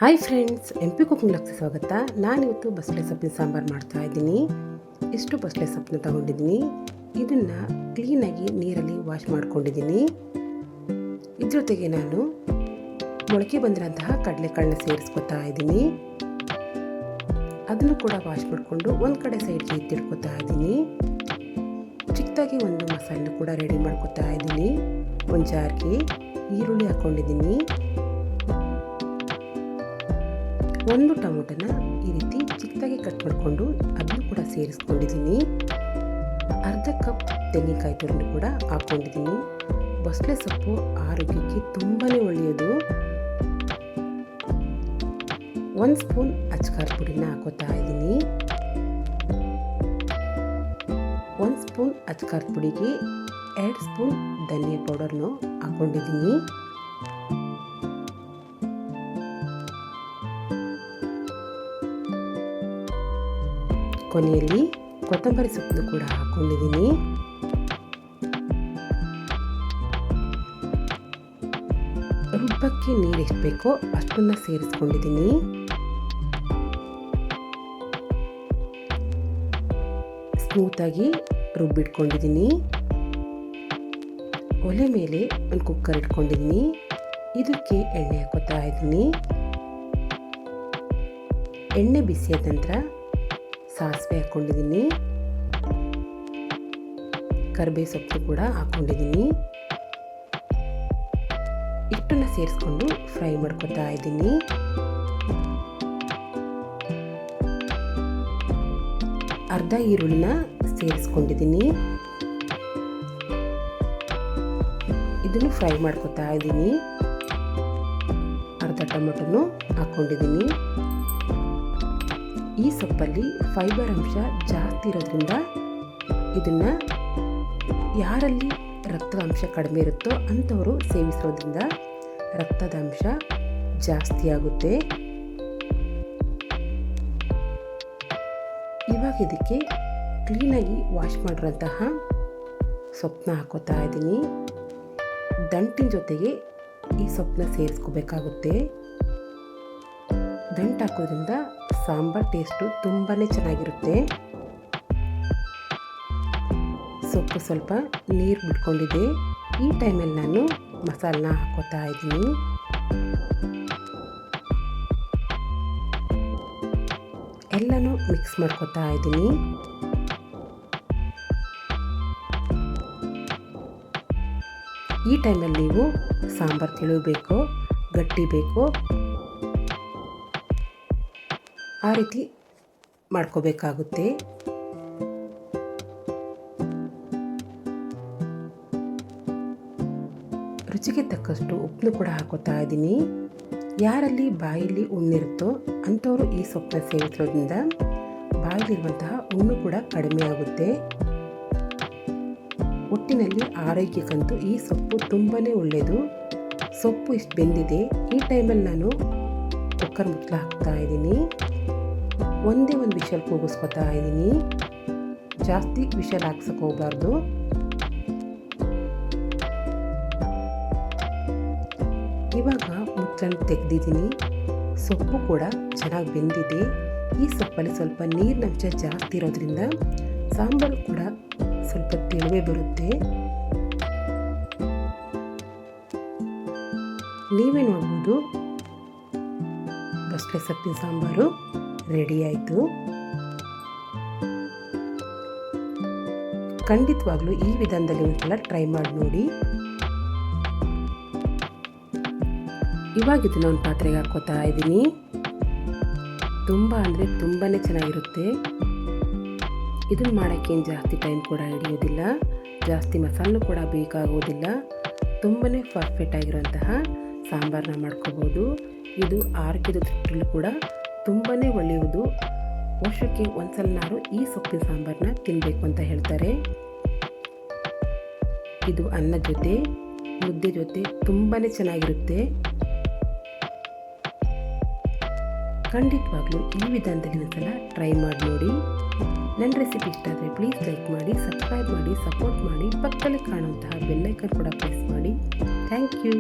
Hi friends, MP cooking ಬ್ಲಾಗ್ಸ್ಗೆ ಸ್ವಾಗತ. ನಾನಿವತ್ತು ಬಸಳೆ ಸೊಪ್ಪಿನ ಸಾಂಬಾರು ಮಾಡ್ತಾ ಇದ್ದೀನಿ. ಇಷ್ಟು ಬಸಳೆ ಸೊಪ್ಪನ್ನ ತಗೊಂಡಿದ್ದೀನಿ. ಇದನ್ನು ಕ್ಲೀನಾಗಿ ನೀರಲ್ಲಿ ವಾಶ್ ಮಾಡ್ಕೊಂಡಿದ್ದೀನಿ. ಇದ್ರ ಜೊತೆಗೆ ನಾನು ಮೊಳಕೆ ಬಂದಿರೋಂತಹ ಕಡಲೆಕಾಳನ್ನ ಸೇರಿಸ್ಕೊತಾ ಇದ್ದೀನಿ. ಅದನ್ನು ಕೂಡ ವಾಶ್ ಮಾಡಿಕೊಂಡು ಒಂದು ಕಡೆ ಸೈಡ್ಗೆ ಎತ್ತಿಡ್ಕೊತಾ ಇದ್ದೀನಿ. ಚಿಕ್ಕದಾಗಿ ಒಂದು ಮಸಾಲೆ ಕೂಡ ರೆಡಿ ಮಾಡ್ಕೊತಾ ಇದ್ದೀನಿ. ಒಂದು ಜಾರ್ಗೆ ಈರುಳ್ಳಿ ಹಾಕ್ಕೊಂಡಿದ್ದೀನಿ. ಒಂದು ಟೊಮೊಟೊನ ಈ ರೀತಿ ಚಿಕ್ಕದಾಗಿ ಕಟ್ ಮಾಡಿಕೊಂಡು ಅದನ್ನು ಕೂಡ ಸೇರಿಸ್ಕೊಂಡಿದ್ದೀನಿ. ಅರ್ಧ ಕಪ್ ತೆಂಗಿನಕಾಯಿ ತುರಿದು ಕೂಡ ಹಾಕ್ಕೊಂಡಿದ್ದೀನಿ. ಬಸಳೆ ಸೊಪ್ಪು ಆರೋಗ್ಯಕ್ಕೆ ತುಂಬಾ ಒಳ್ಳೆಯದು. 1 ಸ್ಪೂನ್ ಅಚ್ಕಾರದ ಪುಡಿನ ಹಾಕೋತಾ ಇದ್ದೀನಿ. 1 ಸ್ಪೂನ್ ಅಚ್ಕಾರದ ಪುಡಿಗೆ 2 ಸ್ಪೂನ್ ಧನಿಯಾ ಪೌಡರ್ನು ಹಾಕ್ಕೊಂಡಿದ್ದೀನಿ. ಕೊನೆಯಲ್ಲಿ ಕೊತ್ತಂಬರಿ ಸೊಪ್ಪು ಕೂಡ ಹಾಕ್ಕೊಂಡಿದ್ದೀನಿ. ರುಬ್ಬಕ್ಕೆ ನೀರು ಎಷ್ಟು ಬೇಕೋ ಅಷ್ಟನ್ನು ಸೇರಿಸ್ಕೊಂಡಿದ್ದೀನಿ. ಸ್ಮೂತಾಗಿ ರುಬ್ಬಿಟ್ಕೊಂಡಿದ್ದೀನಿ. ಒಲೆ ಮೇಲೆ ಒಂದು ಕುಕ್ಕರ್ ಇಟ್ಕೊಂಡಿದ್ದೀನಿ. ಇದಕ್ಕೆ ಎಣ್ಣೆ ಹಾಕೋತಾ ಇದ್ದೀನಿ. ಎಣ್ಣೆ ಬಿಸಿಯಾದ ನಂತರ ಸಾಸಿವೆ ಹಾಕ್ಕೊಂಡಿದ್ದೀನಿ. ಕರಿಬೇವು ಸೊಪ್ಪು ಕೂಡ ಹಾಕ್ಕೊಂಡಿದ್ದೀನಿ. ಹಿಟ್ಟನ್ನು ಸೇರಿಸ್ಕೊಂಡು ಫ್ರೈ ಮಾಡ್ಕೊತಾ ಇದ್ದೀನಿ. ಅರ್ಧ ಈರುಳ್ಳಿನ ಸೇರಿಸ್ಕೊಂಡಿದ್ದೀನಿ. ಇದನ್ನು ಫ್ರೈ ಮಾಡ್ಕೊತಾ ಇದ್ದೀನಿ. ಅರ್ಧ ಟೊಮೊಟೊನು ಹಾಕ್ಕೊಂಡಿದ್ದೀನಿ. ಈ ಸೊಪ್ಪಲ್ಲಿ ಫೈಬರ್ ಅಂಶ ಜಾಸ್ತಿ ಇರೋದ್ರಿಂದ ಇದನ್ನು ಯಾರಲ್ಲಿ ರಕ್ತದ ಅಂಶ ಕಡಿಮೆ ಇರುತ್ತೋ ಅಂಥವರು ಸೇವಿಸೋದ್ರಿಂದ ರಕ್ತದ ಅಂಶ ಜಾಸ್ತಿ ಆಗುತ್ತೆ. ಇವಾಗ ಇದಕ್ಕೆ ಕ್ಲೀನಾಗಿ ವಾಶ್ ಮಾಡಿರೋಂತಹ ಸೊಪ್ಪನ್ನ ಹಾಕೋತಾ ಇದ್ದೀನಿ. ದಂಟಿನ ಜೊತೆಗೆ ಈ ಸೊಪ್ಪನ್ನ ಸೇರಿಸ್ಕೋಬೇಕಾಗುತ್ತೆ. ದಂಟು ಹಾಕೋದ್ರಿಂದ ಸಾಂಬಾರ್ ಟೇಸ್ಟು ತುಂಬಾ ಚೆನ್ನಾಗಿರುತ್ತೆ. ಸೊಪ್ಪು ಸ್ವಲ್ಪ ನೀರು ಬಿಟ್ಕೊಂಡಿದೆ. ಈ ಟೈಮಲ್ಲಿ ನಾನು ಮಸಾಲನ್ನ ಹಾಕೋತಾ ಇದ್ದೀನಿ. ಎಲ್ಲನೂ ಮಿಕ್ಸ್ ಮಾಡ್ಕೋತಾ ಇದ್ದೀನಿ. ಈ ಟೈಮಲ್ಲಿ ನೀವು ಸಾಂಬಾರು ತಿಳಿಯಬೇಕು, ಗಟ್ಟಿ ಬೇಕು, ಆ ರೀತಿ ಮಾಡ್ಕೋಬೇಕಾಗುತ್ತೆ. ರುಚಿಗೆ ತಕ್ಕಷ್ಟು ಉಪ್ಪನ್ನು ಕೂಡ ಹಾಕೋತಾ ಇದ್ದೀನಿ. ಯಾರಲ್ಲಿ ಬಾಯಲ್ಲಿ ಹುಣ್ಣಿರುತ್ತೋ ಅಂಥವರು ಈ ಸೊಪ್ಪನ್ನ ಸೇವಿಸೋದ್ರಿಂದ ಬಾಯಲ್ಲಿರುವಂತಹ ಹುಣ್ಣು ಕೂಡ ಕಡಿಮೆ ಆಗುತ್ತೆ. ಒಟ್ಟಿನಲ್ಲಿ ಆರೋಗ್ಯಕ್ಕಂತೂ ಈ ಸೊಪ್ಪು ತುಂಬಾ ಒಳ್ಳೆಯದು. ಸೊಪ್ಪು ಇಷ್ಟು ಬೆಂದಿದೆ. ಈ ಟೈಮಲ್ಲಿ ನಾನು ಕುಕ್ಕರ್ ಮುಚ್ಚಳ ಹಾಕ್ತಾ ಇದ್ದೀನಿ. ಒಂದೇ ಒಂದು ವಿಷಲ್ ಕೂಗಿಸ್ಕೊತಾ ಇದ್ದೀನಿ. ಜಾಸ್ತಿ ವಿಷಲ್ ಹಾಕ್ಸಕ್ಕೆ ಹೋಗಬಾರ್ದು. ಇವಾಗ ಮುಚ್ಚಳ ತೆಗೆದಿದ್ದೀನಿ. ಸೊಪ್ಪು ಕೂಡ ಚೆನ್ನಾಗಿ ಬೆಂದಿದೆ. ಈ ಸೊಪ್ಪಲ್ಲಿ ಸ್ವಲ್ಪ ನೀರಿನ ಅಂಶ ಜಾಸ್ತಿ ಇರೋದ್ರಿಂದ ಸಾಂಬಾರು ಕೂಡ ಸ್ವಲ್ಪ ತೆಳುವೆ ಬರುತ್ತೆ. ನೀವೇ ನೋಡ್ಬೋದು, ಬಸಳೆ ಸೊಪ್ಪಿನ ಸಾಂಬಾರು ರೆಡಿ ಆಯಿತು. ಖಂಡಿತವಾಗ್ಲೂ ಈ ವಿಧಾನದಲ್ಲಿ ಒಂದ್ಸಲ ಟ್ರೈ ಮಾಡಿ ನೋಡಿ. ಇವಾಗ ಇದನ್ನ ಒಂದು ಪಾತ್ರೆಗೆ ಹಾಕೋತಾ ಇದ್ದೀನಿ. ತುಂಬ ಅಂದರೆ ತುಂಬಾ ಚೆನ್ನಾಗಿರುತ್ತೆ. ಇದನ್ನು ಮಾಡೋಕ್ಕೇನು ಜಾಸ್ತಿ ಟೈಮ್ ಕೂಡ ಹಿಡಿಯೋದಿಲ್ಲ. ಜಾಸ್ತಿ ಮಸಾಲೂ ಕೂಡ ಬೇಕಾಗೋದಿಲ್ಲ. ತುಂಬಾ ಪರ್ಫೆಕ್ಟ್ ಆಗಿರುವಂತಹ ಸಾಂಬಾರನ್ನ ಮಾಡ್ಕೋಬೋದು. ಇದು ಆರೋಗ್ಯದ ದೃಷ್ಟಿಯಲ್ಲೂ ಕೂಡ ತುಂಬಾ ಒಳ್ಳೆಯದು. ವರ್ಷಕ್ಕೆ ಒಂದ್ಸಲನಾರು ಈ ಸೊಪ್ಪಿನ ಸಾಂಬಾರನ್ನ ತಿನ್ನಬೇಕು ಅಂತ ಹೇಳ್ತಾರೆ. ಇದು ಅನ್ನದ ಜೊತೆ, ಮುದ್ದೆ ಜೊತೆ ತುಂಬಾ ಚೆನ್ನಾಗಿರುತ್ತೆ. ಖಂಡಿತವಾಗ್ಲೂ ಈ ವಿಧಾನದಲ್ಲಿ ಒಂದ್ಸಲ ಟ್ರೈ ಮಾಡಿ ನೋಡಿ. ನನ್ನ ರೆಸಿಪಿ ಇಷ್ಟ ಆದರೆ ಪ್ಲೀಸ್ ಲೈಕ್ ಮಾಡಿ, ಸಬ್ಸ್ಕ್ರೈಬ್ ಮಾಡಿ, ಸಪೋರ್ಟ್ ಮಾಡಿ. ಪಕ್ಕದಲ್ಲಿ ಕಾಣುವಂತಹ ಬೆಲ್ ಐಕಾನ್ ಕೂಡ ಪ್ರೆಸ್ ಮಾಡಿ. Thank you.